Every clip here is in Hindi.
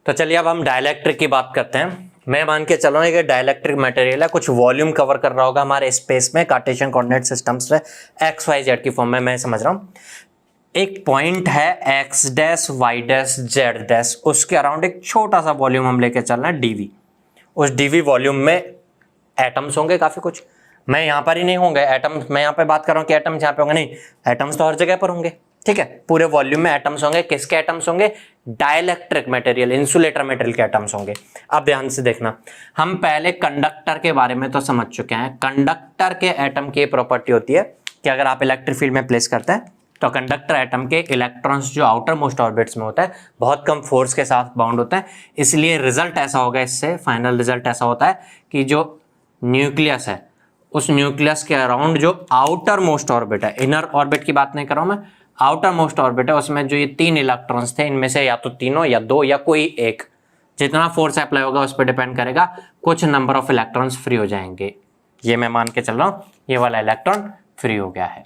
तो चलिए अब हम डाइलेक्ट्रिक की बात करते हैं। मैं मान के चल रहा हूँ कि डाइलेक्ट्रिक मटेरियल है, कुछ वॉल्यूम कवर कर रहा होगा हमारे स्पेस में, कार्टेशियन कोऑर्डिनेट सिस्टम्स में एक्स वाई जेड की फॉर्म में। मैं समझ रहा हूँ एक पॉइंट है x dash y dash z dash, उसके अराउंड एक छोटा सा वॉल्यूम हम लेके चल रहे हैं डीवी। उस डीवी वॉल्यूम में एटम्स होंगे काफी कुछ। मैं यहाँ पर ही नहीं होंगे एटम्स, मैं यहाँ पे बात कर रहा हूँ कि एटम्स यहाँ पे होंगे, नहीं, एटम्स तो हर जगह पर होंगे। ठीक है, पूरे वॉल्यूम में एटम्स होंगे। किसके एटम्स होंगे? डाइलेक्ट्रिक मटेरियल, इंसुलेटर मटेरियल के एटम्स होंगे। अब ध्यान से देखना, हम पहले कंडक्टर के बारे में तो समझ चुके हैं। कंडक्टर के एटम की प्रॉपर्टी होती है कि अगर आप इलेक्ट्रिक फील्ड में प्लेस करते हैं तो कंडक्टर एटम के इलेक्ट्रॉन्स जो आउटर मोस्ट ऑर्बिट्स में होता है बहुत कम फोर्स के साथ बाउंड होता है। इसलिए रिजल्ट ऐसा होगा, इससे फाइनल रिजल्ट ऐसा होता है कि जो न्यूक्लियस है उस न्यूक्लियस के अराउंड जो आउटर मोस्ट ऑर्बिट है, इनर ऑर्बिट की बात नहीं कर रहा हूं मैं, आउटर मोस्ट ऑर्बिट है, उसमें जो ये 3 इलेक्ट्रॉन्स थे, इनमें से या तो तीनों या 2 या कोई एक, जितना फोर्स अप्लाई होगा उस पर डिपेंड करेगा, कुछ नंबर ऑफ इलेक्ट्रॉन्स फ्री हो जाएंगे। ये मैं मान के चल रहा हूं ये वाला इलेक्ट्रॉन फ्री हो गया है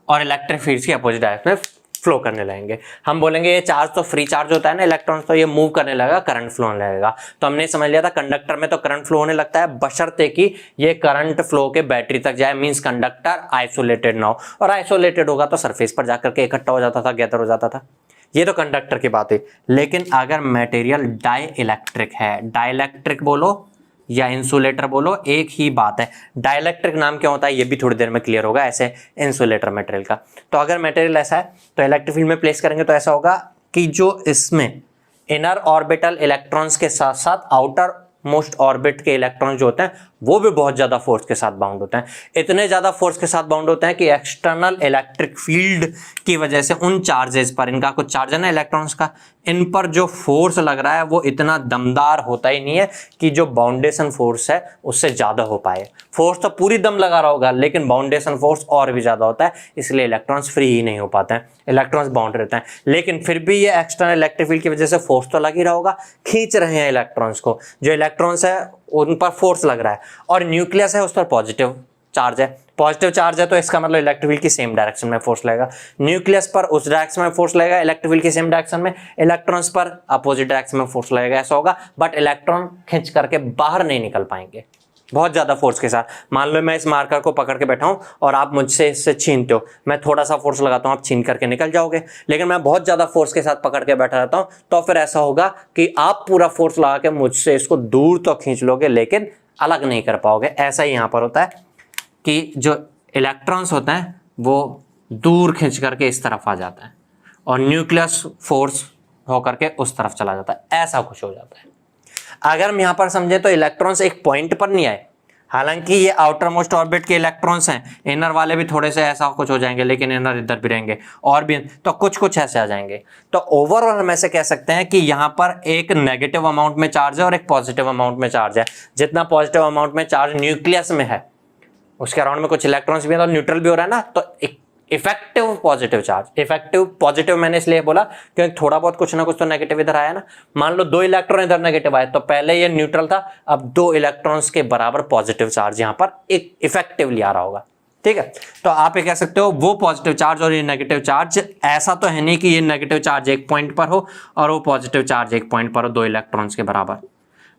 और इलेक्ट्रिक फील्ड की अपोजिट डायरेक्शन में फ्लो करने लगेंगे। हम बोलेंगे ये चार्ज तो फ्री चार्ज होता है ना, इलेक्ट्रॉन तो ये मूव करने लगेगा, करंट फ्लो होने लगेगा। तो हमने समझ लिया था कंडक्टर में तो करंट फ्लो होने लगता है बशर्ते कि ये करंट फ्लो के बैटरी तक जाए, मींस कंडक्टर आइसोलेटेड ना हो। और आइसोलेटेड होगा तो सरफेस पर जाकर के इकट्ठा हो जाता था, गैदर हो जाता था। ये तो कंडक्टर की बात है। लेकिन अगर मटेरियल डाई इलेक्ट्रिक है, डाइलेक्ट्रिक बोलो या इंसुलेटर बोलो, एक ही बात है। डाइलेक्ट्रिक नाम क्या होता है ये भी थोड़ी देर में क्लियर होगा, ऐसे इंसुलेटर मटेरियल का। तो अगर मटेरियल ऐसा है तो इलेक्ट्रिक फील्ड में प्लेस करेंगे तो ऐसा होगा कि जो इसमें इनर ऑर्बिटल इलेक्ट्रॉन्स के साथ साथ आउटर मोस्ट ऑर्बिट के इलेक्ट्रॉन जो होते हैं वो भी बहुत ज्यादा फोर्स के साथ बाउंड होते हैं। इतने ज्यादा फोर्स के साथ बाउंड होते हैं कि एक्सटर्नल इलेक्ट्रिक फील्ड की वजह से उन चार्जेस पर, इनका कुछ चार्ज है ना इलेक्ट्रॉन्स का, इन पर जो फोर्स लग रहा है वो इतना दमदार होता ही नहीं है कि जो बाउंडेशन फोर्स है उससे ज्यादा हो पाए। फोर्स तो पूरी दम लगा रहा होगा लेकिन बाउंडेशन फोर्स और भी ज्यादा होता है, इसलिए इलेक्ट्रॉन्स फ्री ही नहीं हो पाते हैं, इलेक्ट्रॉन्स बाउंड रहते हैं। लेकिन फिर भी ये एक्सटर्नल इलेक्ट्रिक फील्ड की वजह से फोर्स तो लग ही रहा होगा, खींच रहे हैं इलेक्ट्रॉन्स को। जो इलेक्ट्रॉन्स है उन पर फोर्स लग रहा है और न्यूक्लियस है उस पर पॉजिटिव चार्ज है। पॉजिटिव चार्ज है तो इसका मतलब इलेक्ट्रिक फील्ड की सेम डायरेक्शन में फोर्स लगेगा। न्यूक्लियस पर उस डायरेक्शन में फोर्स लगेगा, इलेक्ट्रिक फील्ड की सेम डायरेक्शन में। इलेक्ट्रॉन्स पर अपोजिट डायरेक्शन में फोर्स लगेगा, ऐसा होगा। बट इलेक्ट्रॉन खींच करके बाहर नहीं निकल पाएंगे बहुत ज्यादा फोर्स के साथ। मान लो मैं इस मार्कर को पकड़ के बैठा हूं और आप मुझसे इससे छीनते हो, मैं थोड़ा सा फोर्स लगाता हूं, आप छीन करके निकल जाओगे। लेकिन मैं बहुत ज्यादा फोर्स के साथ पकड़ के बैठा रहता हूं तो फिर ऐसा होगा कि आप पूरा फोर्स लगा के मुझसे इसको दूर तो खींच लोगे लेकिन अलग नहीं कर पाओगे। ऐसा ही यहां पर होता है कि जो इलेक्ट्रॉन्स होते हैं वो दूर खींच करके इस तरफ आ जाता है और न्यूक्लियस फोर्स होकर के उस तरफ चला जाता है, ऐसा कुछ हो जाता है। अगर हम यहां पर समझे तो इलेक्ट्रॉन्स एक पॉइंट पर नहीं आए, हालांकि ये आउटर मोस्ट ऑर्बिट के इलेक्ट्रॉन्स हैं, इनर वाले भी थोड़े से ऐसा कुछ हो जाएंगे लेकिन इनर इधर भी रहेंगे और भी, तो कुछ कुछ ऐसे आ जाएंगे। तो ओवरऑल हम ऐसे कह सकते हैं कि यहाँ पर एक नेगेटिव अमाउंट में चार्ज है और एक पॉजिटिव अमाउंट में चार्ज है। जितना पॉजिटिव अमाउंट में चार्ज न्यूक्लियस में है उसके अराउंड में कुछ इलेक्ट्रॉन्स भी है, तो न्यूट्रल भी हो रहा है ना, तो effective positive charge. Effective positive मैंने इसलिए बोला क्योंकि थोड़ा बहुत कुछ ना कुछ तो नेगेटिव इधर आया ना। मान लो 2 इलेक्ट्रॉन इधर नेगेटिव आए तो पहले ये न्यूट्रल था, अब 2 इलेक्ट्रॉन्स के बराबर पॉजिटिव चार्ज यहां पर एक इफेक्टिवली आ रहा होगा। ठीक है, तो आप ये कह सकते हो वो पॉजिटिव चार्ज और ये नेगेटिव चार्ज, ऐसा तो है नहीं कि ये नेगेटिव चार्ज एक पॉइंट पर हो और वो पॉजिटिव चार्ज एक पॉइंट पर हो 2 इलेक्ट्रॉन्स के बराबर,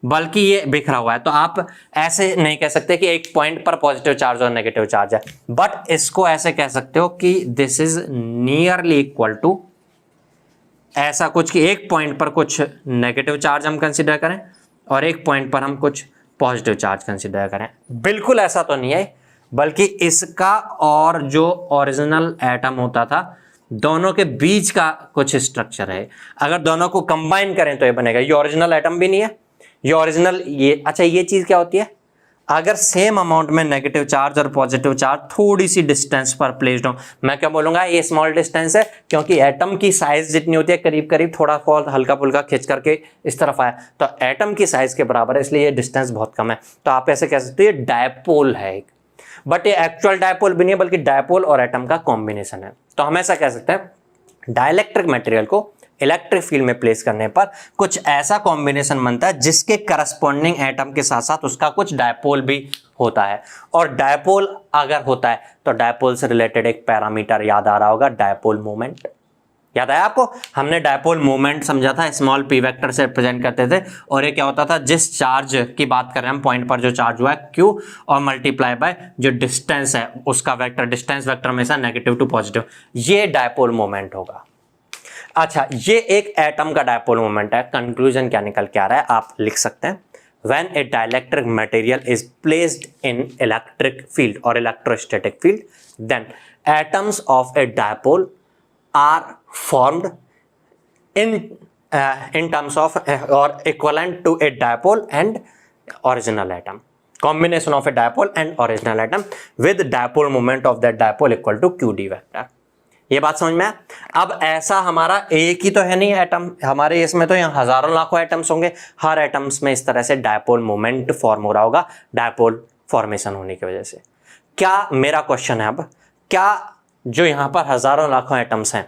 बल्कि ये बिखरा हुआ है। तो आप ऐसे नहीं कह सकते कि एक पॉइंट पर पॉजिटिव चार्ज और नेगेटिव चार्ज है, बट इसको ऐसे कह सकते हो कि this is nearly equal to ऐसा कुछ कि एक पॉइंट पर कुछ नेगेटिव चार्ज हम कंसीडर करें और एक पॉइंट पर हम कुछ पॉजिटिव चार्ज कंसीडर करें। बिल्कुल ऐसा तो नहीं है, बल्कि इसका और जो ओरिजिनल एटम होता था दोनों के बीच का कुछ स्ट्रक्चर है। अगर दोनों को कंबाइन करें तो ये बनेगा। ये ओरिजिनल एटम भी नहीं है, ये ओरिजिनल, ये अच्छा, ये चीज क्या होती है? अगर सेम अमाउंट में नेगेटिव चार्ज और पॉजिटिव चार्ज थोड़ी सी डिस्टेंस पर प्लेस्ड हो, मैं क्या बोलूंगा ये स्मॉल डिस्टेंस है, क्योंकि एटम की साइज जितनी होती है करीब करीब, थोड़ा बहुत हल्का फुल्का खींच करके इस तरफ आया तो एटम की साइज के बराबर है, इसलिए ये डिस्टेंस बहुत कम है। तो आप ऐसे कह सकते हो ये डायपोल है एक, बट ये एक्चुअल डायपोल भी नहीं है बल्कि डायपोल और एटम का कॉम्बिनेशन है। तो हम ऐसा कह सकते हैं डाइलेक्ट्रिक मटेरियल को इलेक्ट्रिक फील्ड में प्लेस करने पर कुछ ऐसा कॉम्बिनेशन बनता है जिसके करस्पॉन्डिंग एटम के साथ साथ उसका कुछ डायपोल भी होता है। और डायपोल अगर होता है तो डायपोल से रिलेटेड एक पैरामीटर याद आ रहा होगा, डायपोल मोमेंट। याद आया आपको, हमने डायपोल मोमेंट समझा था, स्मॉल p वेक्टर से रिप्रेजेंट करते थे, और ये क्या होता था, जिस चार्ज की बात कर रहे हैं हम, पॉइंट पर जो चार्ज हुआ है q, और मल्टीप्लाई बाय जो डिस्टेंस है उसका वेक्टर, डिस्टेंस वेक्टर हमेशा नेगेटिव टू पॉजिटिव, ये डायपोल मोमेंट होगा। अच्छा, ये एक एटम का डायपोल मोमेंट है। कंक्लूजन क्या निकल के आ रहा है आप लिख सकते हैं, when a dielectric material is placed in electric field or electrostatic field, then atoms of a dipole are formed in terms of or equivalent to a dipole and original atom, combination of a dipole and original atom with dipole moment of that dipole equal to q d vector। ये बात समझ में आया। अब ऐसा हमारा एक ही तो है नहीं एटम, हमारे इसमें तो यहाँ हजारों लाखों एटम्स होंगे, हर एटम्स में इस तरह से डायपोल मोमेंट फॉर्म हो रहा होगा डायपोल फॉर्मेशन होने की वजह से। क्या मेरा क्वेश्चन है अब, क्या जो यहाँ पर हजारों लाखों एटम्स हैं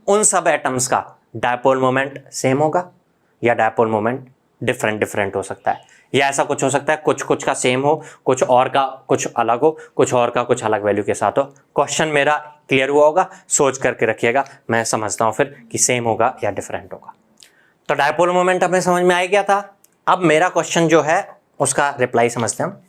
उन सब एटम्स का डायपोल मोमेंट सेम होगा या डायपोल मोमेंट डिफरेंट डिफरेंट हो सकता है, या ऐसा कुछ हो सकता है कुछ कुछ का सेम हो, कुछ और का कुछ अलग हो, कुछ और का कुछ अलग वैल्यू के साथ हो। क्वेश्चन मेरा क्लियर हुआ होगा, सोच करके रखिएगा, मैं समझता हूं फिर कि सेम होगा या डिफरेंट होगा। तो डायपोल मोमेंट हमें समझ में आ गया था। अब मेरा क्वेश्चन जो है उसका रिप्लाई समझते हैं हम।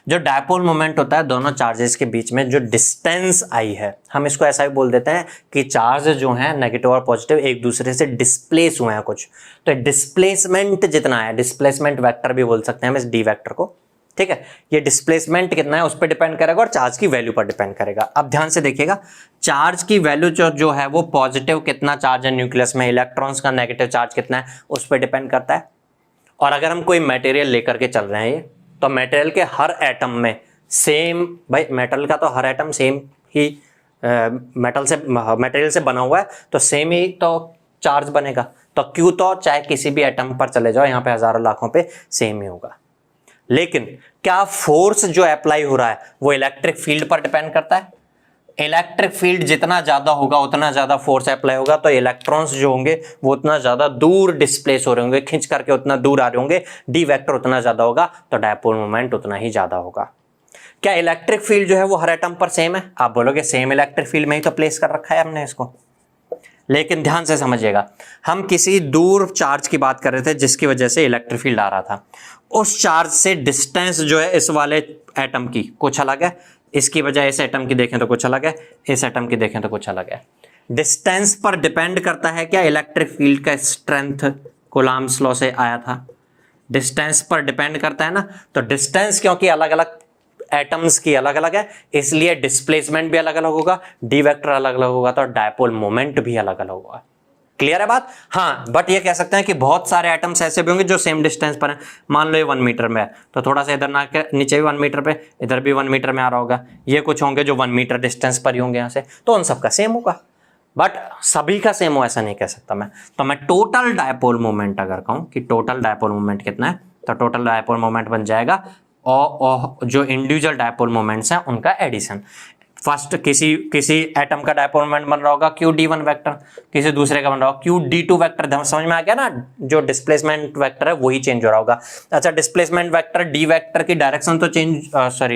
जो डायपोल मोमेंट होता है दोनों चार्जेस के बीच में जो डिस्टेंस आई है, हम इसको ऐसा भी बोल देते हैं कि चार्ज जो है नेगेटिव और पॉजिटिव एक दूसरे से डिस्प्लेस हुए हैं कुछ, तो डिस्प्लेसमेंट जितना है, डिस्प्लेसमेंट वेक्टर भी बोल सकते हैं हम इस डी वेक्टर को, ठीक है। ये डिस्प्लेसमेंट कितना है उस पर डिपेंड करेगा और चार्ज की वैल्यू पर डिपेंड करेगा। अब ध्यान से देखिएगा, चार्ज की वैल्यू जो है वो पॉजिटिव कितना चार्ज है न्यूक्लियस में, इलेक्ट्रॉन्स का नेगेटिव चार्ज कितना है उस पर डिपेंड करता है। और अगर हम कोई मटेरियल लेकर के चल रहे हैं तो मटेरियल के हर एटम में सेम, भाई मेटल का तो हर एटम सेम ही मटेरियल से बना हुआ है तो सेम ही तो चार्ज बनेगा, तो क्यू तो चाहे किसी भी एटम पर चले जाओ यहाँ पे हजारों लाखों पे सेम ही होगा। लेकिन क्या फोर्स जो अप्लाई हो रहा है वो इलेक्ट्रिक फील्ड पर डिपेंड करता है? इलेक्ट्रिक फील्ड जितना ज्यादा होगा उतना ज्यादा फोर्स अप्लाई होगा, तो इलेक्ट्रॉन्स जो होंगे वो उतना ज्यादा दूर डिस्प्लेस हो रहे होंगे, खींच करके उतना दूर आ रहे होंगे, डी वेक्टर उतना ज्यादा होगा, तो डायपोल मोमेंट उतना ही ज्यादा होगा। क्या इलेक्ट्रिक फील्ड जो है वो हर एटम पर सेम है? आप बोलोगे सेम इलेक्ट्रिक फील्ड में ही तो प्लेस कर रखा है हमने इसको, लेकिन ध्यान से समझिएगा, हम किसी दूर चार्ज की बात कर रहे थे जिसकी वजह से इलेक्ट्रिक फील्ड आ रहा था, उस चार्ज से डिस्टेंस जो है इस वाले एटम की कुछ अलग है, इसकी बजाय इस एटम की देखें तो कुछ अलग है, इस एटम की देखें तो कुछ अलग है। डिस्टेंस पर डिपेंड करता है क्या इलेक्ट्रिक फील्ड का स्ट्रेंथ? कूलम्ब्स लॉ से आया था, डिस्टेंस पर डिपेंड करता है ना, तो डिस्टेंस क्योंकि अलग अलग एटम्स की अलग अलग है इसलिए डिस्प्लेसमेंट भी अलग अलग होगा, डी वेक्टर अलग अलग होगा, तो डायपोल मोमेंट भी अलग अलग होगा। क्लियर है बात? हाँ, बट ये कह सकते हैं कि बहुत सारे एटम्स ऐसे भी होंगे जो सेम डिस्टेंस पर हैं। मान लो ये 1 मीटर में है तो थोड़ा सा इधर ना के नीचे भी 1 मीटर पे, इधर भी 1 मीटर में आ रहा होगा, ये कुछ होंगे जो 1 मीटर डिस्टेंस पर ही होंगे यहाँ से, तो उन सबका सेम होगा, बट सभी का सेम हो ऐसा नहीं कह सकता मैं। तो मैं टोटल डायपोल मोमेंट अगर कहूँ कि टोटल डायपोल मोमेंट कितना है, तो टोटल डायपोल मोमेंट बन जाएगा और जो इंडिविजुअल डायपोल मोमेंट्स हैं उनका एडिशन। फर्स्ट किसी एटम का डायपोल मोमेंट बन रहा होगा QD1 वेक्टर, किसी दूसरे का बन रहा होगा QD2 वेक्टर। समझ में आ गया ना, जो डिस्प्लेसमेंट वेक्टर है वही चेंज हो रहा होगा। अच्छा, डिस्प्लेसमेंट वेक्टर डी वेक्टर की डायरेक्शन तो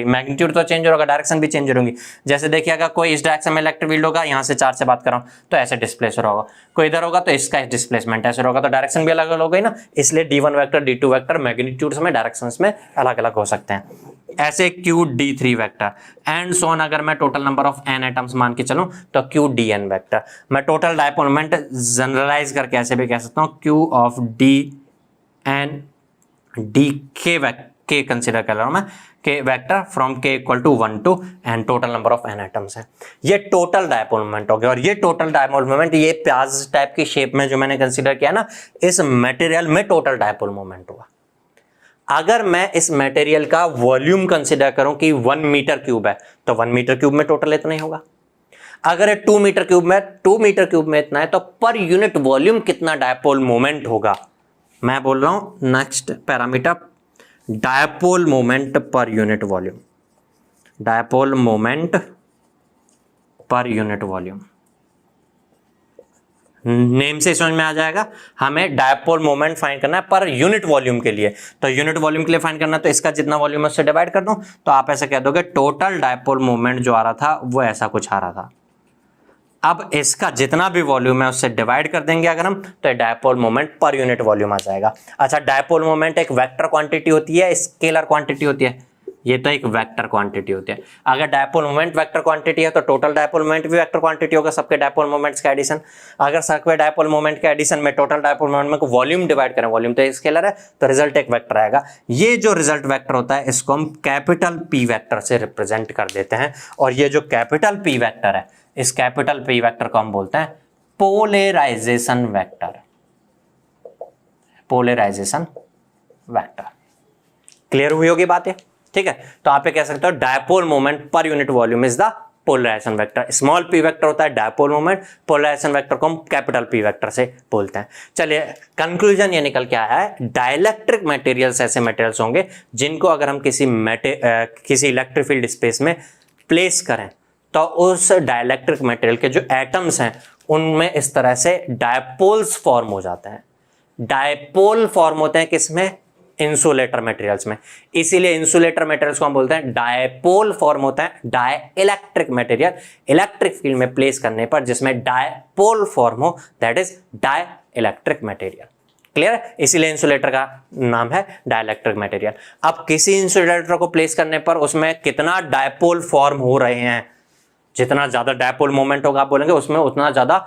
मैग्नीट्यूड तो चेंज हो रहा, डायरेक्शन भी चेंज होगी। जैसे देखिएगा कोई इस डायरेक्शन में इलेक्ट्रिक फील्ड होगा, यहाँ से चार्ज से बात कर रहा हूँ तो ऐसे डिस्प्लेस हो रहा होगा, कोई इधर होगा तो इसका डिस्प्लेसमेंट ऐसे होगा, तो डायरेक्शन भी अलग अलग हो गई ना, इसलिए D1 vector D2 vector magnitudes में डायरेक्शंस में अलग अलग हो सकते हैं। ऐसे QD3 vector and so on. अगर मैं total number of n atoms मान के चलूं तो QDn वेक्टर। मैं टोटल डायपोल मोमेंट जनरलाइज करके ऐसे भी कह सकता हूं Q of Dn Dk K consider कर रहा हूं मैं, K vector from K equal to 1 to end total number of n atoms है। ये टोटल डायपोल मोमेंट हो गया, और ये टोटल डायपोल मोमेंट ये प्याज टाइप की शेप में जो मैंने कंसिडर किया ना, इस मटेरियल में टोटल डायपोल मोमेंट हुआ। अगर मैं इस मटेरियल का वॉल्यूम कंसीडर करूं कि 1 मीटर क्यूब है तो 1 मीटर क्यूब में टोटल इतना ही होगा। अगर ये 2 मीटर क्यूब में 2 मीटर क्यूब में इतना है तो पर यूनिट वॉल्यूम कितना डायपोल मोमेंट होगा? मैं बोल रहा हूं नेक्स्ट पैरामीटर डायपोल मोमेंट पर यूनिट वॉल्यूम, डायपोल मोमेंट पर यूनिट वॉल्यूम। नेम से समझ में आ जाएगा, हमें डायपोल मोमेंट फाइंड करना है पर यूनिट वॉल्यूम के लिए। तो यूनिट वॉल्यूम के लिए फाइंड करना है तो इसका जितना वॉल्यूम है उससे डिवाइड कर दूं, तो आप ऐसा कह दोगे टोटल डायपोल मोमेंट जो आ रहा था वो ऐसा कुछ आ रहा था अब इसका जितना भी वॉल्यूम है उससे डिवाइड कर देंगे अगर हम, तो डायपोल मोमेंट पर यूनिट वॉल्यूम आ जाएगा। अच्छा, डायपोल मोमेंट एक वेक्टर क्वांटिटी होती है, स्केलर क्वांटिटी होती है? ये तो एक वेक्टर क्वांटिटी होती है। अगर डायपोल मोमेंट वेक्टर क्वांटिटी है तो टोटल डायपोल मोमेंट भी वेक्टर क्वांटिटी होगा, सबके डायपोल मोमेंट्स का एडिशन। अगर सबके डायपोल मोमेंट के एडिशन में टोटल डायपोल मोमेंट में वॉल्यूम डिवाइड करें, वॉल्यूम तो एक स्केलर है, तो रिजल्ट एक वेक्टर आएगा। ये जो रिजल्ट वेक्टर होता है इसको हम कैपिटल पी वेक्टर से रिप्रेजेंट कर देते हैं, और ये जो कैपिटल पी वेक्टर है, इस कैपिटल पी वेक्टर को हम बोलते हैं polarization vector. Polarization vector. Clear हुई होगी बात है? ठीक है, तो आप ये कह सकते हो डायपोल मोमेंट पर unit volume is the polarization vector. Small p vector होता है डायपोल मोमेंट, पोलराइजेशन वेक्टर को हम कैपिटल पी वेक्टर से बोलते हैं। चलिए, कंक्लूजन ये निकल के आया है, डाइलेक्ट्रिक मटेरियल्स ऐसे मटेरियल्स होंगे जिनको अगर हम किसी इलेक्ट्रिक फील्ड स्पेस में प्लेस करें तो उस डाइलेक्ट्रिक मटेरियल के जो एटम्स हैं उनमें इस तरह से डायपोल्स फॉर्म हो जाते हैं। डायपोल फॉर्म होते हैं किसमें? इंसुलेटर मटेरियल्स में। इसीलिए इंसुलेटर मटेरियल्स को हम बोलते हैं डायपोल फॉर्म होता है डाइलेक्ट्रिक मटेरियल, इलेक्ट्रिक फील्ड में प्लेस करने पर जिसमें डायपोल फॉर्म हो, that is dielectric material. Clear है? इसीलिए इंसुलेटर का नाम है डाइलेक्ट्रिक मटेरियल। अब किसी इंसुलेटर को प्लेस करने पर उसमें कितना डायपोल फॉर्म हो रहे हैं, जितना ज्यादा डायपोल मोमेंट होगा आप बोलेंगे उसमें उतना ज्यादा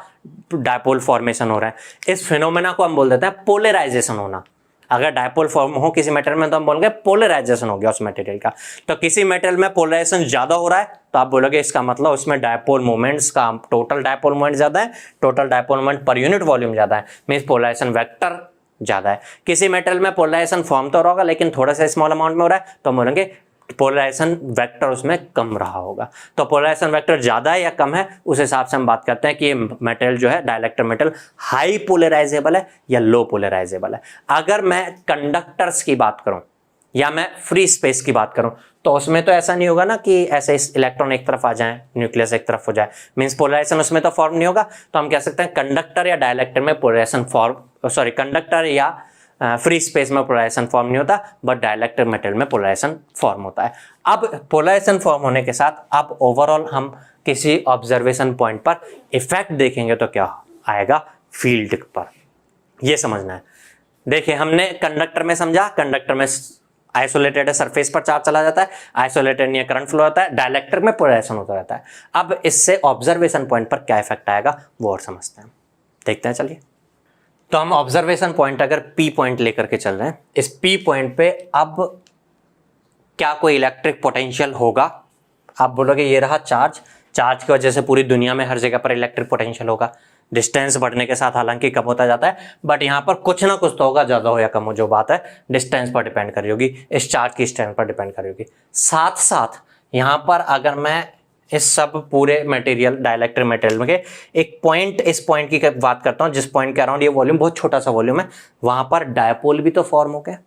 डायपोल फॉर्मेशन हो रहा है। इस फिनोमेना को हम बोल देते हैं पोलराइजेशन होना। अगर डायपोल फॉर्म हो किसी मटेरियल में तो हम बोलेंगे पोलराइजेशन हो गया उस मटेरियल का। तो किसी मटेरियल में पोलराइजेशन ज्यादा हो रहा है तो आप बोलोगे इसका मतलब उसमें डायपोल मोमेंट्स का टोटल डायपोल मोमेंट ज्यादा है, टोटल डायपोल मोमेंट पर यूनिट वॉल्यूम ज्यादा है, मींस पोलराइजेशन वेक्टर ज्यादा है। किसी मटेरियल में पोलराइजेशन फॉर्म तो होगा लेकिन थोड़ा सा स्मॉल अमाउंट में हो रहा है तो हम बोलेंगे पोलराइजेशन वेक्टर उसमें कम रहा होगा। तो पोलराइजेशन वेक्टर ज्यादा है या कम है उस हिसाब से हम बात करते हैं कि ये मटेरियल जो है डाइलेक्ट्रिक मटेरियल हाई पोलराइजेबल है या लो पोलराइजेबल है। अगर मैं कंडक्टर्स की बात करूं या मैं फ्री स्पेस की बात करूं तो उसमें तो ऐसा नहीं होगा ना कि ऐसे इलेक्ट्रॉन एक तरफ आ जाए, न्यूक्लियस एक तरफ हो जाए, मींस पोलराइजेशन उसमें तो फॉर्म नहीं होगा। तो हम कह सकते हैं कंडक्टर या डाइलेक्ट्रिक में पोलराइजेशन कंडक्टर या फ्री स्पेस में पोलराइजेशन फॉर्म नहीं होता, बट डाइलेक्ट्रिक मटेरियल में पोलराइजेशन फॉर्म होता है। अब पोलराइजेशन फॉर्म होने के साथ अब ओवरऑल हम किसी ऑब्जर्वेशन पॉइंट पर इफेक्ट देखेंगे तो क्या आएगा फील्ड पर, ये समझना है। देखिए, हमने कंडक्टर में समझा, कंडक्टर में आइसोलेटेड है, सरफेस पर चार्ज चला जाता है, आइसोलेटेड नहीं है, करंट फ्लो होता है, डाइलेक्ट्रिक में पोलराइजेशन होता रहता है। अब इससे ऑब्जर्वेशन पॉइंट पर क्या इफेक्ट आएगा वो और समझते हैं, देखते हैं। चलिए, तो हम ऑब्जर्वेशन पॉइंट अगर P पॉइंट लेकर के चल रहे हैं, इस P पॉइंट पे अब क्या कोई इलेक्ट्रिक पोटेंशियल होगा? आप बोलोगे ये रहा चार्ज, चार्ज की वजह से पूरी दुनिया में हर जगह पर इलेक्ट्रिक पोटेंशियल होगा। डिस्टेंस बढ़ने के साथ हालांकि कम होता जाता है, बट यहाँ पर कुछ ना कुछ तो होगा, ज्यादा हो या कम हो, जो बात है डिस्टेंस पर डिपेंड कर रही होगी, इस चार्ज की स्ट्रेंथ पर डिपेंड कर रही होगी। साथ साथ यहाँ पर अगर मैं इस सब पूरे मटेरियल डाइलेक्ट्रिक मटेरियल में एक पॉइंट, इस पॉइंट की बात करता हूं जिस पॉइंट के अराउंड ये वॉल्यूम बहुत छोटा सा वॉल्यूम है, वहां पर डायपोल भी तो फॉर्म हो गया।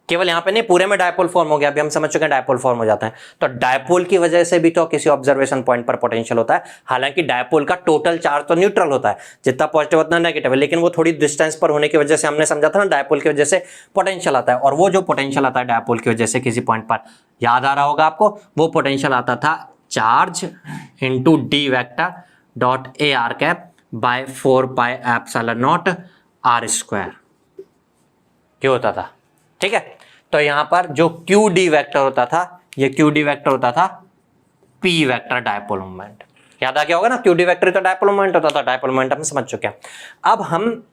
केवल यहाँ पे नहीं, पूरे में डायपोल फॉर्म हो गया। अभी हम समझ चुके हैं डायपोल फॉर्म हो जाता है, तो डायपोल की वजह से भी तो किसी ऑब्जर्वेशन पॉइंट पर पोटेंशियल होता है। हालांकि डायपोल का टोटल चार्ज तो न्यूट्रल होता है, जितना पॉजिटिव उतना नेगेटिव है, लेकिन वो थोड़ी डिस्टेंस पर होने की वजह से हमने समझा था ना, डायपोल की वजह से पोटेंशियल आता है। और वो जो पोटेंशियल आता है डायपोल की वजह से किसी पॉइंट पर, याद आ रहा होगा आपको, वो पोटेंशियल आता था charge into d vector dot a are cap by 4 pi epsilon naught r square, क्यों होता था? ठीक है, तो यहां पर जो क्यू डी वेक्टर होता था, ये क्यू डी वेक्टर होता था पी वेक्टर डायपोल मोमेंट। याद आ गया होगा ना, क्यू डी वेक्टर तो डायपोल मोमेंट होता था, डायपोल मोमेंट हम समझ चुके हैं। अब हम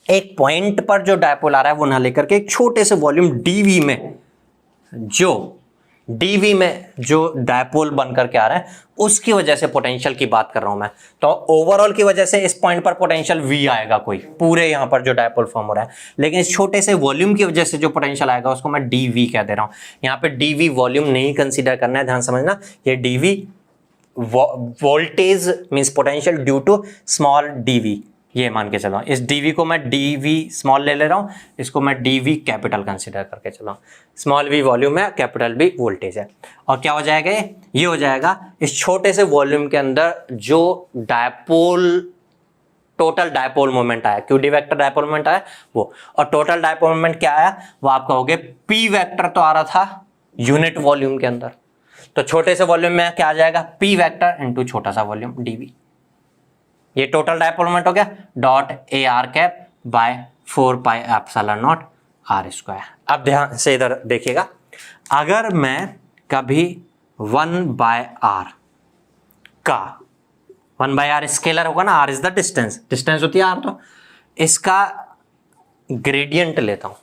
एक पॉइंट पर जो डायपोल आ रहा है वो ना लेकर के एक छोटे से वॉल्यूम डीवी में, जो डीवी में जो डायपोल बनकर के आ रहा है उसकी वजह से पोटेंशियल की बात कर रहा हूं मैं। तो ओवरऑल की वजह से इस पॉइंट पर पोटेंशियल V आएगा कोई, पूरे यहां पर जो डायपोल फॉर्म हो रहा है, लेकिन इस छोटे से वॉल्यूम की वजह से जो पोटेंशियल आएगा उसको मैं dV कह दे रहा हूं। यहां पे dV वॉल्यूम नहीं कंसीडर करना है, ध्यान समझना, ये dV voltage means potential due to small dV, ये मान के चलो। इस dV को मैं dV स्मॉल ले रहा हूं, इसको मैं dV कैपिटल कंसीडर करके चलो। स्मॉल v वॉल्यूम है, कैपिटल V वोल्टेज है। और क्या हो जाएगा ये हो जाएगा इस छोटे से वॉल्यूम के अंदर जो डायपोल, टोटल डायपोल मोमेंट आया, Q D vector dipole moment आया वो, और टोटल डायपोल मोमेंट क्या आया वो आप कहोगे P वेक्टर तो आ रहा था यूनिट वॉल्यूम के अंदर, तो छोटे से वॉल्यूम में क्या आ जाएगा P वेक्टर इंटू छोटा सा वॉल्यूम dV। ये टोटल डायपोल मोमेंट हो गया dot a are cap by 4 pi epsilon naught r square. अब ध्यान से इधर देखिएगा, अगर मैं कभी 1/r का 1/r स्केलर होगा ना, r is the distance, distance होती है r, तो इसका ग्रेडियंट लेता हूं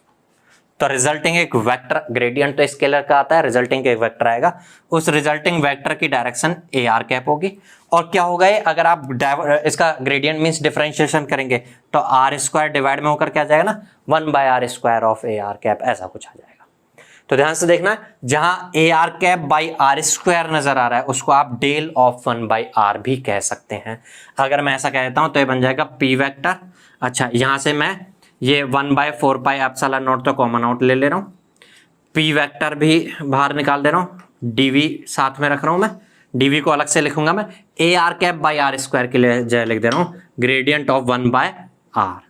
तो रिजल्टिंग एक वेक्टर, ग्रेडियंट तो स्केलर का आता है, रिजल्टिंग एक वेक्टर आएगा, उस रिजल्टिंग वेक्टर की डायरेक्शन ए आर कैप होगी। और क्या होगा ये, अगर आप इसका ग्रेडियंट मींस डिफरेंशिएशन करेंगे तो आर स्क्वायर डिवाइड में होकर क्या जाएगा ना, 1/r square of A are cap, ऐसा कुछ आ जाएगा। तो ध्यान से देखना, जहां A are cap by R square नजर आ रहा है उसको आप डेल ऑफ 1/r भी कह सकते हैं। अगर मैं ऐसा कह देता हूं तो ये बन जाएगा पी वेक्टर। अच्छा, यहां से मैं ये 1/4 पाई एप्सिलॉन नॉट तो कॉमन आउट ले रहा हूं, पी वेक्टर भी बाहर निकाल दे रहा हूं, डीवी साथ में रख रहा हूं, मैं डीवी को अलग से लिखूंगा, मैं A are cap by R square के लिए जय लिख दे रहा हूं ग्रेडियंट ऑफ 1/r,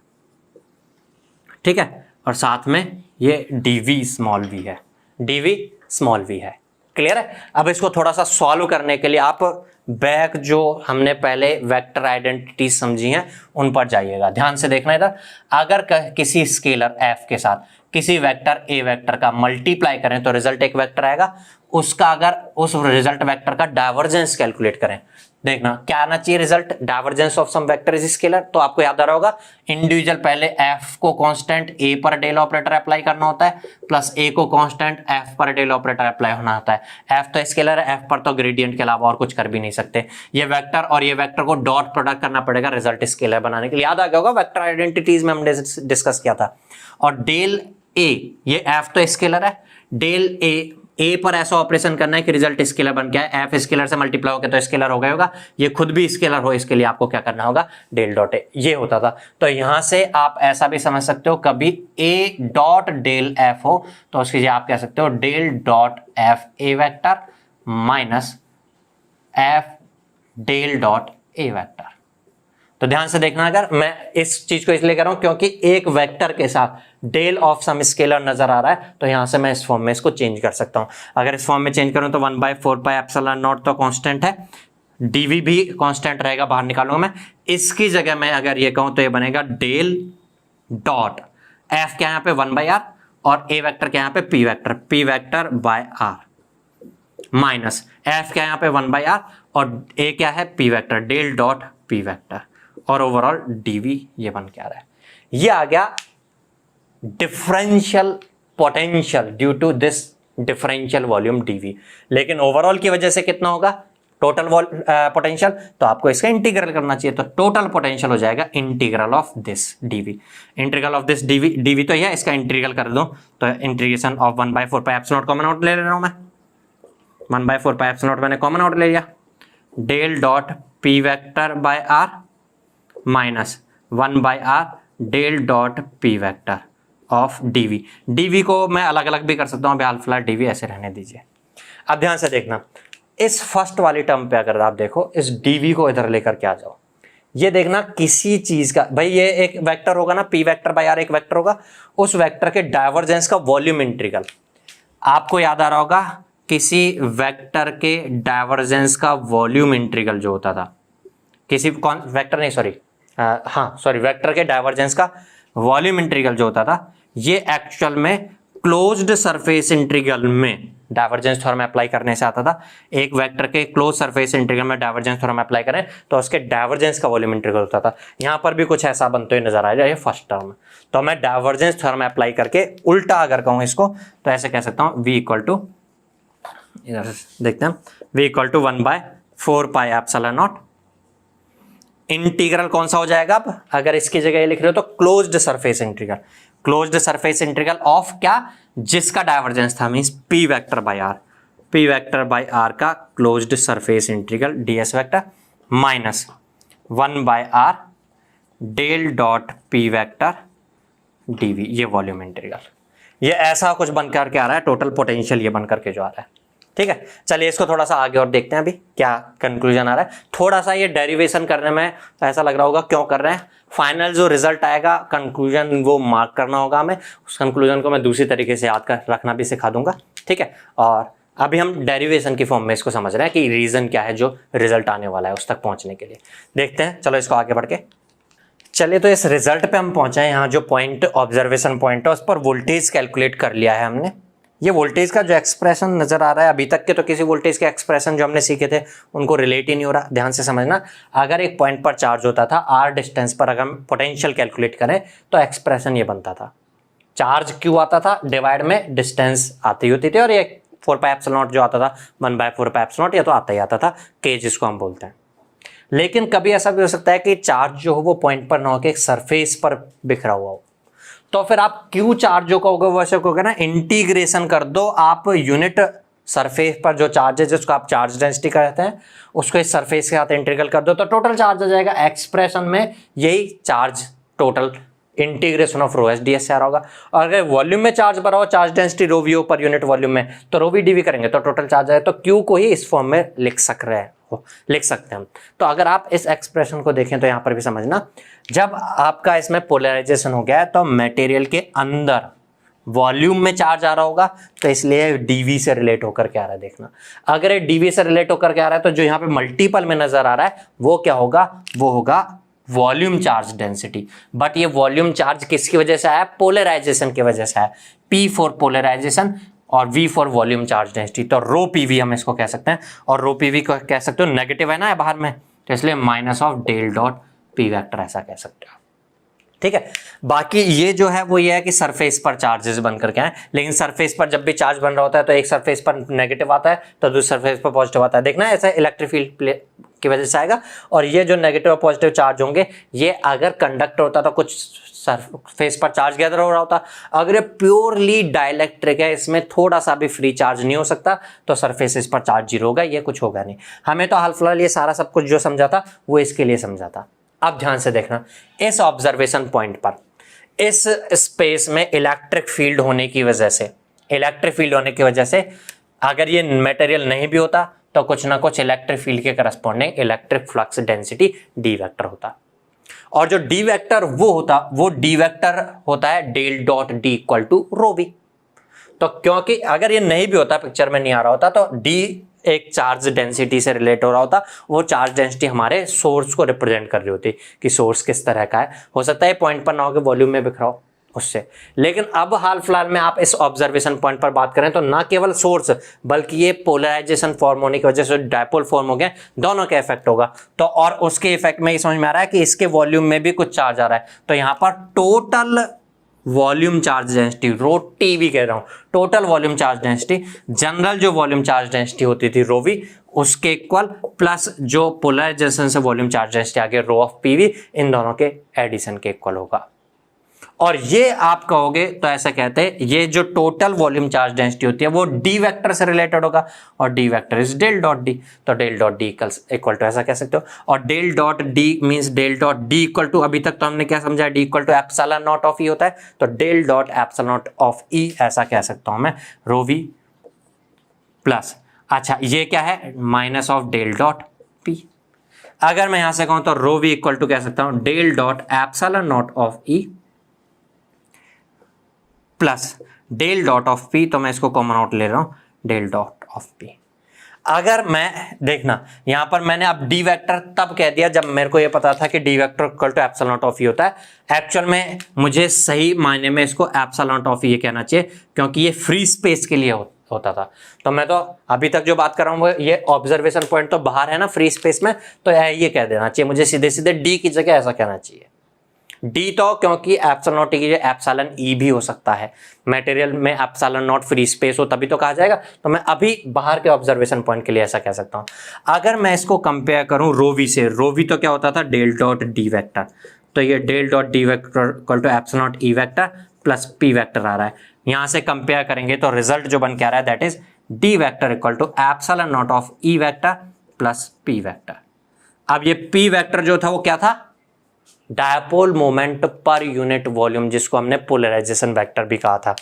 ठीक है, और साथ में ये डीवी स्मॉल वी है, डीवी स्मॉल वी है। क्लियर है। अब इसको थोड़ा सा सॉल्व करने के लिए आप बैक जो हमने पहले वेक्टर आइडेंटिटी समझी हैं उन पर जाइएगा। ध्यान से देखना इधर, अगर किसी स्केलर f के साथ किसी वेक्टर a वेक्टर का मल्टीप्लाई करें तो रिजल्ट एक वेक्टर आएगा, उसका अगर उस रिजल्ट वेक्टर का डाइवर्जेंस कैलकुलेट करें, देखना क्या आना चाहिए result, divergence of some vector is scalar. तो आपको याद आ रहा होगा इंडिविजुअल पहले f को कांस्टेंट a पर डेल ऑपरेटर अप्लाई करना होता है, प्लस a को कांस्टेंट f पर डेल ऑपरेटर अप्लाई होना होता है। f तो स्केलर है, f पर तो ग्रेडियंट के अलावा और कुछ कर भी नहीं सकते। ये वेक्टर और ये वेक्टर को डॉट प्रोडक्ट करना पड़ेगा रिजल्ट स्केलर बनाने के लिए। याद आ गया होगा वेक्टर आइडेंटिटीज में हमने डिस्कस किया था। और डेल a, ये f तो स्केलर है, डेल a पर ऐसा ऑपरेशन करना है कि रिजल्ट स्केलर बन गया है, f स्केलर से मल्टीप्लाई हो गया तो स्केलर हो गया होगा, ये खुद भी स्केलर हो, इसके लिए आपको क्या करना होगा, डेल डॉट ए, ये होता था। तो यहां से आप ऐसा भी समझ सकते हो, कभी a डॉट डेल f हो तो उसके लिए आप कह सकते हो del dot f a vector minus f del dot a vector. तो ध्यान से देखना, अगर मैं इस चीज को इसलिए कर रहा हूं क्योंकि एक वेक्टर के साथ डेल ऑफ सम स्केलर नजर आ रहा है, तो यहां से मैं इस फॉर्म में इसको चेंज कर सकता हूं। अगर इस फॉर्म में चेंज करूं तो 1/4 पाई एप्सिलॉन नॉट तो कांस्टेंट है, डीवी भी कांस्टेंट रहेगा, बाहर निकालूंगा मैं। इसकी जगह मैं अगर ये कहूं तो ये बनेगा डेल डॉट एफ क्या, यहां पे 1/r और ए वेक्टर क्या, यहां पे P vector by R minus F क्या, यहां पे 1/r और ए क्या है, P vector, del dot P vector, और ओवरऑल डीवी ये बन के आ रहा है। ये आ गया differential potential due to this differential volume DV. लेकिन ओवरऑल की वजह से कितना होगा टोटल पोटेंशियल, तो आपको इसका इंटीग्रल करना चाहिए, तो टोटल पोटेंशियल हो जाएगा integral of this DV, integral of this DV, DV तो है, इसका इंटीग्रल कर दो तो integration of 1/4 pi epsilon naught common out ले रहा हूं मैं, 1/4 पाई एप्सिलॉन नॉट मैंने कॉमन आउट ले लिया, del dot P vector by R minus 1/r del dot P vector of DV. DV को मैं अलग अलग भी कर सकता हूं, अभी फिलहाल डीवी ऐसे रहने दीजिए। अब ध्यान से देखना, इस फर्स्ट वाली टर्म पे अगर आप देखो, इस डीवी को इधर लेकर के आ जाओ, ये देखना किसी चीज का, भाई ये एक वेक्टर होगा ना, पी वेक्टर बाय आर एक वेक्टर होगा, उस वेक्टर के डाइवर्जेंस का वॉल्यूम इंटीग्रल आपको याद आ रहा होगा, किसी वेक्टर के डाइवर्जेंस का वॉल्यूम इंटीग्रल जो होता था, किसी वेक्टर नहीं सॉरी वेक्टर के डाइवर्जेंस का वॉल्यूम इंटीग्रल जो होता था, ये एक्चुअल में क्लोज्ड सरफेस इंटीग्रल में डाइवर्जेंस थ्योरम अप्लाई करने से आता था। एक वेक्टर के क्लोज सरफेस इंटीग्रल में डाइवर्जेंस थ्योरम अप्लाई करें तो उसके डाइवर्जेंस का वॉल्यूम इंटीग्रल होता था। यहां पर भी कुछ ऐसा बनते हुए नजर आएगा, ये फर्स्ट टर्म है। तो मैं डाइवर्जेंस थ्योरम अप्लाई करके उल्टा अगर कहूं इसको तो ऐसे कह सकता हूं, v इक्वल टू, इधर देखते हैं, v equal to 1/4 pi epsilon naught, integral कौन सा हो जाएगा, अब अगर इसकी जगह ये लिख रहे हो तो closed surface integral, closed surface integral of क्या, जिसका डाइवर्जेंस था means P vector by R, P vector by R का closed surface integral DS vector minus 1/r del dot P vector DV, ये वॉल्यूम इंटीग्रल, ये ऐसा कुछ बनकर के आ रहा है, टोटल पोटेंशियल ये बनकर के जो आ रहा है। ठीक है, चलिए इसको थोड़ा सा आगे और देखते हैं अभी क्या कंक्लूजन आ रहा है। थोड़ा सा ये डेरिवेशन करने में ऐसा लग रहा होगा क्यों कर रहे हैं, फाइनल जो रिजल्ट आएगा कंक्लूजन वो मार्क करना होगा हमें, उस कंक्लूजन को मैं दूसरी तरीके से याद कर रखना भी सिखा दूंगा। ठीक है, और अभी हम डेरिवेशन की फॉर्म में इसको समझ रहे हैं कि रीजन क्या है जो रिजल्ट आने वाला है उस तक पहुंचने के लिए। देखते हैं, चलो इसको आगे बढ़ के चलिए। तो इस रिजल्ट पे हम पहुंचे हैं। यहाँ जो पॉइंट ऑब्जर्वेशन पॉइंट है उस पर वोल्टेज कैलकुलेट कर लिया है हमने। ये वोल्टेज का जो एक्सप्रेशन नजर आ रहा है, अभी तक के तो किसी वोल्टेज के एक्सप्रेशन जो हमने सीखे थे उनको रिलेट ही नहीं हो रहा। ध्यान से समझना, अगर एक पॉइंट पर चार्ज होता था, आर डिस्टेंस पर अगर हम पोटेंशियल कैलकुलेट करें तो एक्सप्रेशन ये बनता था, चार्ज क्यू आता था डिवाइड में डिस्टेंस आती होती थी, और ये 4πε0 जो आता था 1/4πε0, ये तो आता ही आता था, के जिसको हम बोलते हैं। लेकिन कभी ऐसा भी हो सकता है कि चार्ज जो हो वो पॉइंट पर ना होकर एक सरफेस पर बिखरा हुआ हो, तो फिर आप क्यू चार्ज जो कहोगे वैसे कहोगे ना, इंटीग्रेशन कर दो आप यूनिट सरफेस पर जो चार्ज है जिसको आप चार्ज डेंसिटी कहते हैं उसको इस सरफेस के साथ इंटीग्रल कर दो तो टोटल चार्ज आ जाएगा। एक्सप्रेशन में यही charge total integration of rho S D S से आ रहा होगा। और अगर वॉल्यूम में चार्ज भरा हो, charge density rho V O per unit volume में, तो रो वी डी वी करेंगे तो टोटल चार्ज आए, तो क्यू को ही इस फॉर्म में लिख सकते हैं हम। तो अगर आप इस एक्सप्रेशन को देखें तो यहां पर भी समझना, जब आपका इसमें पोलराइजेशन हो गया है तो मटेरियल के अंदर वॉल्यूम में चार्ज आ रहा होगा, तो इसलिए डीवी से रिलेट होकर के आ रहा है। देखना, अगर ये डीवी से रिलेट होकर के आ रहा है तो जो यहाँ पे मल्टीपल में नजर आ रहा है वो क्या होगा, वो होगा वॉल्यूम चार्ज डेंसिटी। बट ये वॉल्यूम चार्ज किसकी वजह से आया, पोलराइजेशन की वजह से आया। P फॉर पोलराइजेशन और V for volume charge density, तो रो PV हम इसको कह सकते हैं। और रो PV को कह सकते हो नेगेटिव है ना बाहर में, तो इसलिए minus of del dot P vector ऐसा कह सकते हो। ठीक है, बाकी ये जो है वो ये है कि सरफेस पर चार्जेस बन करके आए, लेकिन सरफेस पर जब भी चार्ज बन रहा होता है तो एक सरफेस पर नेगेटिव आता है तो दूसरे सरफेस पर पॉजिटिव आता है। देखना ऐसा इलेक्ट्रिक फील्ड की वजह से आएगा। और ये जो नेगेटिव और पॉजिटिव चार्ज होंगे, ये अगर कंडक्टर होता तो कुछ सरफेस पर चार्ज गैदर हो रहा होता। अगर ये प्योरली डाइलेक्ट्रिक है, इसमें थोड़ा सा भी फ्री चार्ज नहीं हो सकता, तो सरफेसेस पर चार्ज जीरो होगा, ये कुछ होगा नहीं। हमें तो हाल फिलहाल ये सारा सब कुछ जो समझा था वो इसके लिए समझा था। अब ध्यान से देखना, इस ऑब्जर्वेशन पॉइंट पर इस स्पेस में इलेक्ट्रिक फील्ड होने की वजह से अगर ये मटेरियल नहीं भी होता तो कुछ ना कुछ इलेक्ट्रिक फील्ड के corresponding electric flux density D vector होता। और जो डी वेक्टर वो डी वेक्टर होता है del dot D equal to rho V. तो क्योंकि अगर ये नहीं भी होता, पिक्चर में नहीं आ रहा होता, तो डी एक चार्ज डेंसिटी से रिलेट हो रहा होता, वो चार्ज डेंसिटी हमारे सोर्स को रिप्रेजेंट कर रही होती कि सोर्स किस तरह का है। हो सकता है पॉइंट पर ना हो के वॉल्यूम में बिखराओ उससे। लेकिन अब हाल फिलहाल में आप इस ऑब्जर्वेशन पॉइंट पर बात करें तो ना केवल सोर्स बल्कि ये पोलराइजेशन फॉर्म होने की वजह से डायपोल फॉर्म हो गया, दोनों का इफेक्ट होगा। तो और उसके इफेक्ट में ये समझ में आ रहा है कि इसके वॉल्यूम में भी कुछ चार्ज आ रहा है, तो यहाँ पर total volume charge density, rho T कह रहा हूं, total volume charge density, general जो वॉल्यूम चार्ज डेंसिटी होती थी रो वी उसके इक्वल, प्लस जो पोलराइजेशन से वॉल्यूम चार्ज डेंसिटी आ गया रो ऑफ पीवी, इन दोनों के एडिशन के इक्वल होगा। और ये आप कहोगे तो ऐसा कहते हैं, ये जो टोटल वॉल्यूम चार्ज डेंसिटी होती है वो डी वेक्टर से रिलेटेड होगा, और D vector is del dot D, तो del dot D equal to ऐसा कह सकते हो। और del dot D means del dot D equal to, अभी तक तो हमने क्या समझा, D equal to epsilon naught of E होता है, तो del dot epsilon naught of E ऐसा कह सकता हूं मैं, रो वी प्लस, अच्छा ये क्या है, minus of del dot P. अगर मैं यहां से कहूं तो रो वी इक्वल टू कह सकता हूं del dot epsilon naught of E plus del dot of P, तो मैं इसको कॉमन आउट ले रहा हूं, डेल डॉट ऑफ पी। अगर मैं देखना यहां पर मैंने अब डी वेक्टर तब कह दिया जब मेरे को ये पता था कि D vector equal to epsilon naught of E होता है। एक्चुअल में मुझे सही मायने में इसको एप्सिलॉन नॉट ऑफ ई कहना चाहिए, क्योंकि ये फ्री स्पेस के लिए होता था। तो मैं तो अभी तक जो बात कर रहा हूं वो ये ऑब्जर्वेशन पॉइंट तो बाहर है ना फ्री स्पेस में, तो ये कह देना चाहिए मुझे सीधे सीधे डी की जगह ऐसा कहना चाहिए डी, तो क्योंकि एप्सिलॉन नॉट की जगह एप्सिलॉन ई भी हो सकता है, मटेरियल में एप्सिलॉन नॉट फ्री स्पेस हो तभी तो कहा जाएगा। तो मैं अभी बाहर के ऑब्जर्वेशन पॉइंट के लिए ऐसा कह सकता हूं। अगर मैं इसको कंपेयर करूं रो वी से, रो वी तो क्या होता था, डेल डॉट डी वेक्टर, तो ये del dot D vector equal to epsilon naught E vector plus P vector आ रहा है। यहां से कंपेयर करेंगे तो रिजल्ट जो बन के आ रहा है that is D vector equal to epsilon naught of E vector plus P vector. अब ये पी वेक्टर जो था वो क्या था, डायपोल मोमेंट पर यूनिट वॉल्यूम, जिसको हमने पोलराइजेशन वेक्टर भी कहा था।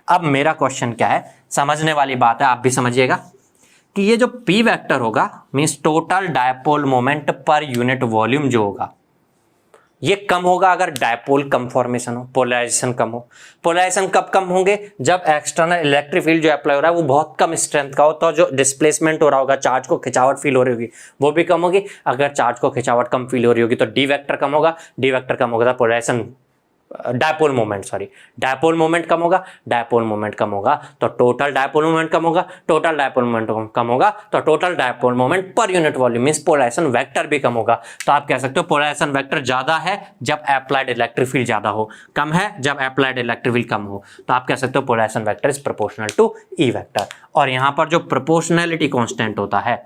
अब मेरा क्वेश्चन क्या है, समझने वाली बात है, आप भी समझिएगा कि ये जो पी वेक्टर होगा मींस टोटल डायपोल मोमेंट पर यूनिट वॉल्यूम जो होगा, ये कम होगा अगर डायपोल कम फॉर्मेशन हो, पोलराइजेशन कम हो। पोलराइजेशन कब कम होंगे? जब एक्सटर्नल इलेक्ट्रिक फील्ड जो अप्लाई हो रहा है वो बहुत कम स्ट्रेंथ का हो, तो जो डिस्प्लेसमेंट हो रहा होगा, चार्ज को खिंचावट फील हो रही होगी, वो भी कम होगी। अगर चार्ज को खिंचावट कम फील हो रही होगी तो डी वेक्टर कम होगा, डी वेक्टर कम होगा तो पोलराइजेशन डायपोल मोमेंट कम होगा, डायपोल मोमेंट कम होगा तो टोटल डायपोल मोमेंट कम होगा, टोटल डायपोल मोमेंट कम होगा तो टोटल डायपोल मोमेंट पर unit volume means polarization vector भी कम होगा। तो आप कह सकते हो पोलराइजेशन वेक्टर ज्यादा है जब अप्लाइड इलेक्ट्रिक फील्ड ज्यादा हो, कम है जब अप्लाइड इलेक्ट्रिक फील्ड कम हो। तो आप कह सकते हो polarization vector is proportional to E vector. और यहां पर जो प्रोपोर्शनैलिटी कांस्टेंट होता है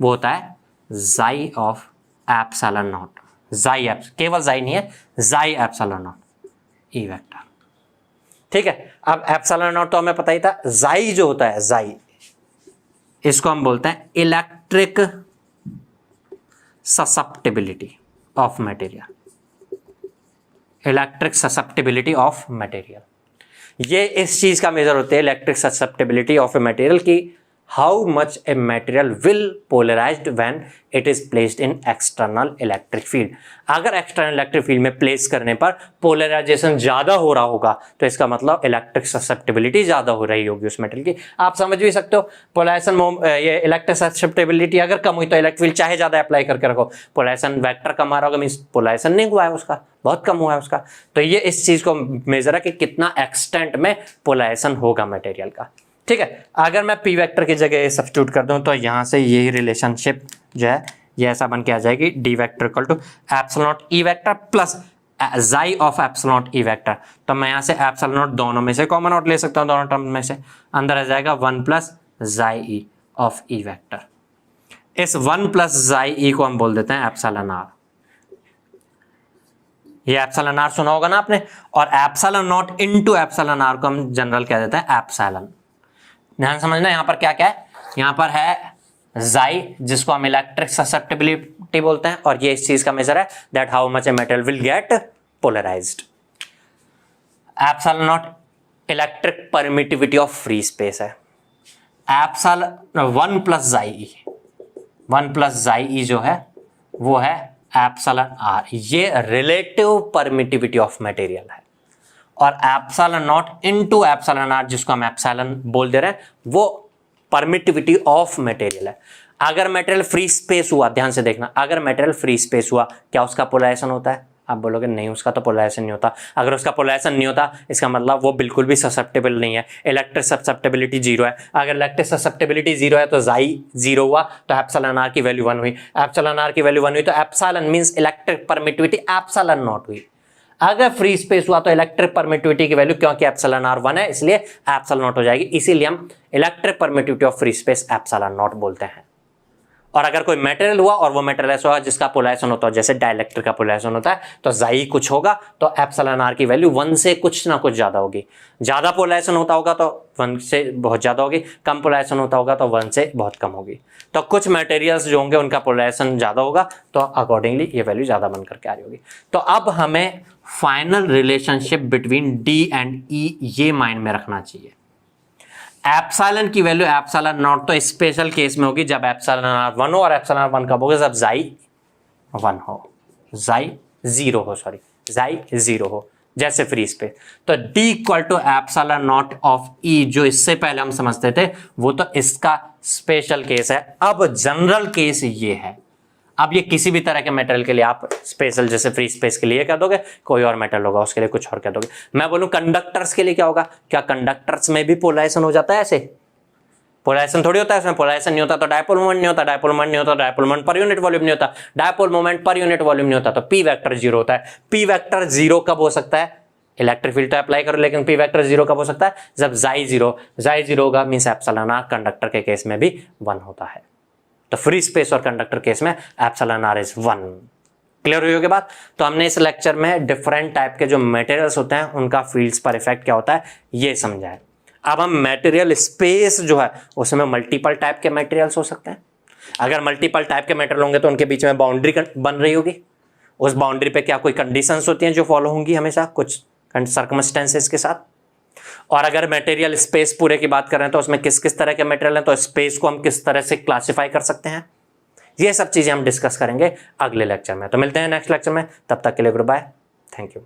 वो होता है जाई ऑफ एप्सिलॉन नॉट, जाई केवल जाई नहीं है, जाई एप्सिलॉन नॉट ई वेक्टर। ठीक है, अब एप्सिलॉन नॉट तो हमें पता ही था। जाई जो होता है, जाई इसको हम बोलते हैं electric susceptibility of material, electric susceptibility of material. ये इस चीज का मेजर होते हैं, electric susceptibility of a material की how much a material will polarized when it is placed in external electric field. अगर एक्सटर्नल इलेक्ट्रिक फील्ड में प्लेस करने पर पोलराइजेशन ज्यादा हो रहा होगा तो इसका मतलब इलेक्ट्रिक ससेप्टिबिलिटी ज्यादा हो रही होगी उस मटेरियल की। आप समझ भी सकते हो पोलराइजेशन, ये इलेक्ट्रिक ससेप्टिबिलिटी अगर कम हुई तो इलेक्ट्रिक फील्ड चाहे ज्यादा अप्लाई करके रखो, पोलराइजेशन वेक्टर कम आ रहा होगा मींस पोलराइजेशन नहीं हुआ है उसका, बहुत कम हुआ है उसका। तो ये इस चीज को मेजर है कि कितना एक्सटेंट में पोलराइजेशन होगा मटेरियल का। ठीक है, अगर मैं पी वेक्टर की जगह सब्स्टिट्यूट कर दूं तो यहां से यही रिलेशनशिप जो है ये ऐसा बन के आ जाएगी, D vector equal to epsilon naught E vector plus chi of epsilon naught E vector. तो मैं यहां से एप्सिलॉन नॉट दोनों में से कॉमन आउट ले सकता हूं, दोनों टर्म में से अंदर आ जाएगा 1 plus chi E of E vector. इस 1 प्लस जाई ई को हम बोल देते हैं एप्सिलॉन आर। ये एप्सिलॉन आर सुना होगा ना आपने, और epsilon naught into epsilon R को हम जनरल कह देते हैं एप्सिलॉन। ध्यान समझना, यहां पर क्या क्या है, यहां पर है जाई जिसको हम इलेक्ट्रिक ससेप्टिबिलिटी बोलते हैं, और ये इस चीज का मेजर है that how much a metal will get polarized. Epsilon naught electric permittivity of free space है। Epsilon 1 plus chi E, 1 plus chi ई जो है वो है एप्सिलॉन आर, ये रिलेटिव परमिटिविटी ऑफ मटेरियल है। और epsilon naught into epsilon R जिसको हम एप्सिलॉन बोल दे रहे हैं वो परमिटिविटी ऑफ मटेरियल है। अगर मटेरियल फ्री स्पेस हुआ, ध्यान से देखना, अगर मटेरियल फ्री स्पेस हुआ क्या उसका पोलराइजेशन होता है? आप बोलोगे नहीं, उसका तो पोलराइजेशन नहीं होता। अगर उसका पोलराइजेशन नहीं होता इसका मतलब वो बिल्कुल भी ससेप्टेबल नहीं है, इलेक्ट्रिक ससेप्टेबिलिटी जीरो है। अगर इलेक्ट्रिक ससेप्टेबिलिटी जीरो है तो जाई जीरो हुआ तो एप्सिलॉन आर की वैल्यू 1 हुई, एप्सिलॉन आर की वैल्यू 1 हुई तो epsilon means electric permittivity epsilon not हुई। अगर फ्री स्पेस हुआ तो इलेक्ट्रिक परमिटिविटी की वैल्यू, क्योंकि एप्सिलॉन आर 1 है इसलिए एप्सिलॉन नॉट हो जाएगी, इसीलिए हम electric permittivity of free space epsilon not बोलते हैं। और अगर कोई मटेरियल हुआ और वो मटेरियल ऐसा हुआ जिसका पोलराइजेशन होता है, जैसे डाइलेक्ट्रिक का पोलराइजेशन होता है, तो जाई कुछ होगा तो एप्सिलॉन आर की वैल्यू 1 से कुछ ना कुछ ज्यादा होगी। ज्यादा पोलराइजेशन होता होगा तो 1 से बहुत ज्यादा होगी, कम पोलराइजेशन होता होगा तो 1 से बहुत कम होगी। तो कुछ मटेरियल्स जो होंगे उनका पोलराइजेशन ज्यादा होगा तो अकॉर्डिंगली ये वैल्यू ज्यादा बन करके आ रही होगी। तो अब हमें final relationship between D and E ये माइंड में रखना चाहिए। एप्सिलॉन की वैल्यू एप्सिलॉन नॉट तो स्पेशल केस में होगी जब एप्सिलॉन आर 1 हो, और एप्सिलॉन आर 1 कब होगा? जब जाई 1 हो, जाई 0 हो, सॉरी जाई 0 हो, जैसे फ्री स्पेस। तो D equal to epsilon naught of E जो इससे पहले हम समझते थे वो तो इसका स्पेशल केस है। अब जनरल केस ये है, अब ये किसी भी तरह के मेटल के लिए आप स्पेशल जैसे फ्री स्पेस के लिए कह दोगे, कोई और मेटल होगा उसके लिए कुछ और कह दोगे। मैं बोलूं कंडक्टर्स के लिए क्या होगा? क्या कंडक्टर्स में भी पोलराइजेशन हो जाता है? ऐसे पोलराइजेशन थोड़ी होता है, इसमें पोलराइजेशन नहीं होता तो डायपोल मोमेंट नहीं होता, डायपोल मोमेंट नहीं होता, डायपोल मोमेंट पर यूनिट वॉल्यूम नहीं होता, डायपोल मोमेंट पर यूनिट वॉल्यूम नहीं होता तो पी वेक्टर 0 होता है। पी वेक्टर 0 कब हो सकता है? इलेक्ट्रिक फील्ड तो अप्लाई करो, लेकिन पी वेक्टर 0 कब हो सकता है? जब जाई 0 होगा, मींस एप्सिलॉन आर कंडक्टर के केस में भी 1 होता है। तो फ्री स्पेस और कंडक्टर केस में एप्सिलॉन आर इज 1। क्लियर हुई होगी बात? तो हमने इस लेक्चर में डिफरेंट टाइप के जो मटेरियल्स होते हैं उनका फील्ड्स पर इफेक्ट क्या होता है ये समझा है। अब हम मटेरियल स्पेस जो है उसमें मल्टीपल टाइप के मटेरियल्स हो सकते हैं। अगर मल्टीपल टाइप के मटेरियल होंगे तो उनके बीच में बाउंड्री बन रही होगी, उस बाउंड्री पे क्या कोई कंडीशंस होती हैं जो फॉलो होंगी हमेशा कुछ सर्कमस्टेंसेस के साथ। और अगर मटेरियल स्पेस पूरे की बात करें तो उसमें किस किस तरह के मटेरियल हैं, तो स्पेस को हम किस तरह से क्लासिफाई कर सकते हैं ये सब चीज़ें हम डिस्कस करेंगे अगले लेक्चर में। तो मिलते हैं नेक्स्ट लेक्चर में, तब तक के लिए गुड बाय, थैंक यू।